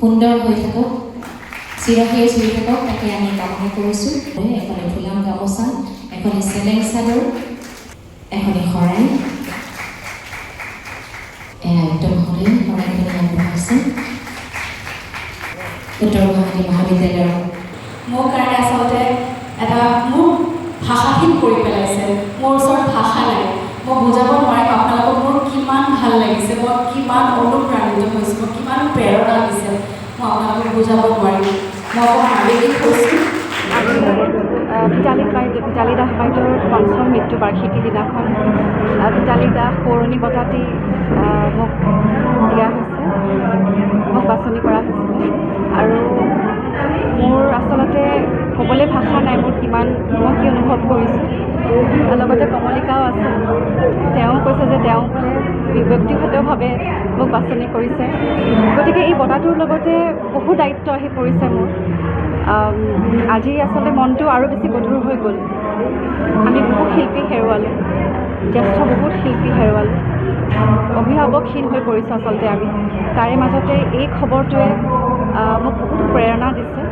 সুন্দৰ হৈ থাকক, চিৰসেউজ হৈ থাকক, তাকে আমি কামনা কৰিছোঁ। এখনে ফুলাম গামোচা, এখনে চেলেং চাদৰ, এখনে শৰাই, এয়া আয়ুক্ত মহোদয় শৰাইখিনি আগবঢ়াইছে উত্তৰ গুৱাহাটী মহাবিদ্যালয়ৰ। মোৰ কাৰণে আচলতে এটা মোক ভাষাহীন কৰি পেলাইছে। মোৰ ওচৰত ভাষা নাই, মই বুজাব নোৱাৰিম আপোনালোকক মোৰ কিমান ভাল লাগিছে, মই কিমান অনুপ্ৰাণিত হৈছোঁ, মই কিমান প্ৰেৰণা দিছে, মই আপোনালোকক বুজাব নোৱাৰিম। মই অকণমান আৱেগিক হৈছোঁ। ভিতালী দাস বাইদেউৰ পঞ্চম মৃত্যু বাৰ্ষিকী দিনাখন ভিতালী দাস সৌৰণী বঁটাটি মোক দিয়া হৈছে, মোক বাছনি কৰা হৈছিলে। আৰু মোৰ আচলতে ক'বলৈ ভাষা নাই মোৰ মই কি অনুভৱ কৰিছোঁ। লগতে কমলিকাও আছে, তেওঁ কৈছে যে তেওঁ বোলে ব্যক্তিগতভাৱে মোক বাছনি কৰিছে। গতিকে এই বঁটাটোৰ লগতে বহু দায়িত্ব আহি পৰিছে মোৰ। আজি আচলতে মনটো আৰু বেছি গধুৰ হৈ গ'ল। আমি বহুত শিল্পী হেৰুৱালোঁ, জ্যেষ্ঠ বহুত শিল্পী হেৰুৱালোঁ, অভিভাৱকহীন হৈ পৰিছোঁ আচলতে আমি। তাৰে মাজতে এই খবৰটোৱে মোক বহুত প্ৰেৰণা দিছে।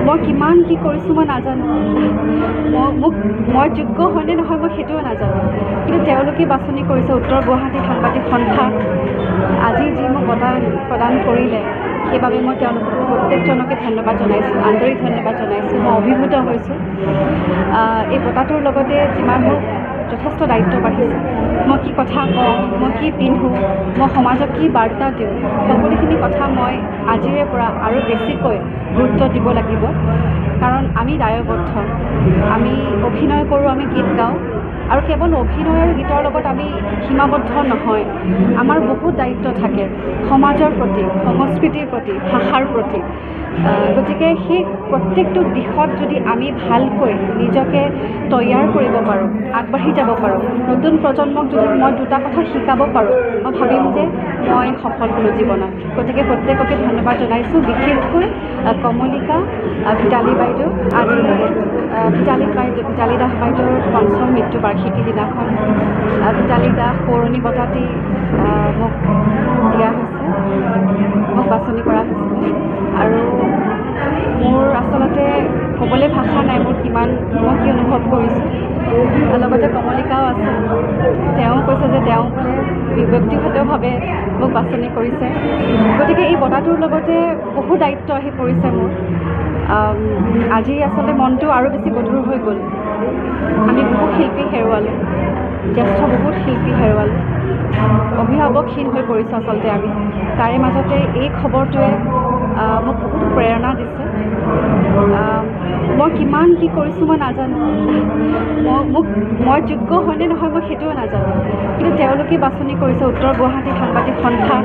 মই কিমান কি কৰিছোঁ মই নাজানো, মই যোগ্য হয়নে নহয় মই সেইটোও নাজানো, কিন্তু তেওঁলোকে বাছনি কৰিছে। উত্তৰ গুৱাহাটী সাংবাদিক সন্থা আজি যি মোক বঁটা প্ৰদান কৰিলে, সেইবাবে মই তেওঁলোকক প্ৰত্যেকজনকে ধন্যবাদ জনাইছোঁ, আন্তৰিক ধন্যবাদ জনাইছোঁ। মই অভিভূত হৈছোঁ। এই বঁটাটোৰ লগতে যিমান মোৰ যথেষ্ট দায়িত্ব বাঢ়িছে, মই কি কথা কওঁ, মই কি পিন্ধোঁ, মই সমাজক কি বাৰ্তা দিওঁ, সকলোখিনি কথা মই আজিৰে পৰা আৰু বেছিকৈ গুৰুত্ব দিব লাগিব। কাৰণ আমি দায়বদ্ধ, আমি অভিনয় কৰোঁ, আমি গীত গাওঁ, আৰু কেৱল অভিনয় আৰু গীতৰ লগত আমি সীমাবদ্ধ নহয়। আমাৰ বহুত দায়িত্ব থাকে সমাজৰ প্ৰতি, সংস্কৃতিৰ প্ৰতি, ভাষাৰ প্ৰতি। গতিকে সেই প্ৰত্যেকটো দিশত যদি আমি ভালকৈ নিজকে তৈয়াৰ কৰিব পাৰোঁ, আগবাঢ়ি যাব পাৰোঁ, নতুন প্ৰজন্মক যদি মই দুটা কথা শিকাব পাৰোঁ, মই ভাবিম যে মই সফল হ'লোঁ জীৱনত। গতিকে প্ৰত্যেককে ধন্যবাদ জনাইছোঁ, বিশেষকৈ কমলিকা, ভিতালী বাইদেউ। আজি ভিতালী দাস বাইদেউৰ পঞ্চম মৃত্যু বাৰ্ষিকী দিনাখন ভিতালী দাস সৌৰণী বঁটাটি মোক দিয়া হৈছে, মোক বাছনি কৰা হৈছিলে। আৰু মোৰ আচলতে ক'বলৈ ভাষা নাই মোৰ মই কি অনুভৱ কৰিছোঁ। লগতে কমলিকাও আছে, তেওঁ কৈছে যে তেওঁ বোলে ব্যক্তিগতভাৱে মোক বাছনি কৰিছে। গতিকে এই বঁটাটোৰ লগতে বহু দায়িত্ব আহি পৰিছে মোৰ। আজি আচলতে মনটো আৰু বেছি গধুৰ হৈ গ'ল। আমি বহু শিল্পী হেৰুৱালোঁ, জ্যেষ্ঠ বহুত শিল্পী হেৰুৱালোঁ, অভিভাৱকহীন হৈ পৰিছোঁ আচলতে আমি। তাৰে মাজতে এই খবৰটোৱে মোক বহুত প্ৰেৰণা দিছে। মই কিমান কি কৰিছোঁ মই নাজানো, মই যোগ্য হয়নে নহয় মই সেইটোও নাজানো, কিন্তু তেওঁলোকে বাছনি কৰিছে। উত্তৰ গুৱাহাটী সাংবাদিক সন্থা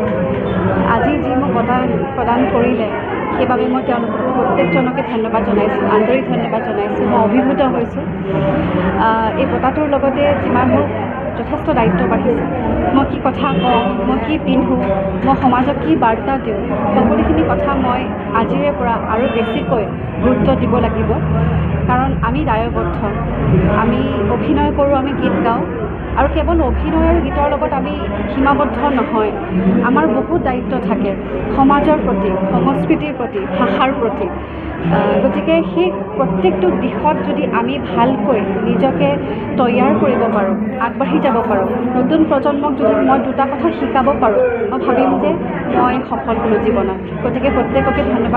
আজি যি মোক বঁটা প্ৰদান কৰিলে, সেইবাবে মই তেওঁলোকক প্ৰত্যেকজনকে ধন্যবাদ জনাইছোঁ, আন্তৰিক ধন্যবাদ জনাইছোঁ। মই অভিভূত হৈছোঁ। এই বঁটাটোৰ লগতে যিমান মোৰ যথেষ্ট দায়িত্ব বাঢ়িছে, মই কি কথা কওঁ, মই কি পিন্ধোঁ, মই সমাজক কি বাৰ্তা দিওঁ, সকলোখিনি কথা মই আজিৰে পৰা আৰু বেছিকৈ গুৰুত্ব দিব লাগিব। কাৰণ আমি দায়বদ্ধ, আমি অভিনয় কৰোঁ, আমি গীত গাওঁ, আৰু কেৱল অভিনয় আৰু গীতৰ লগত আমি সীমাবদ্ধ নহয়। আমাৰ বহুত দায়িত্ব থাকে সমাজৰ প্ৰতি, সংস্কৃতিৰ প্ৰতি, ভাষাৰ প্ৰতি। গতিকে সেই প্ৰত্যেকটো দিশত যদি আমি ভালকৈ নিজকে তৈয়াৰ কৰিব পাৰোঁ, আগবাঢ়ি যাব পাৰোঁ, নতুন প্ৰজন্মক যদি মই দুটা কথা শিকাব পাৰোঁ, মই ভাবিম যে মই সফল হ'লোঁ জীৱনত। গতিকে প্ৰত্যেককে ধন্যবাদ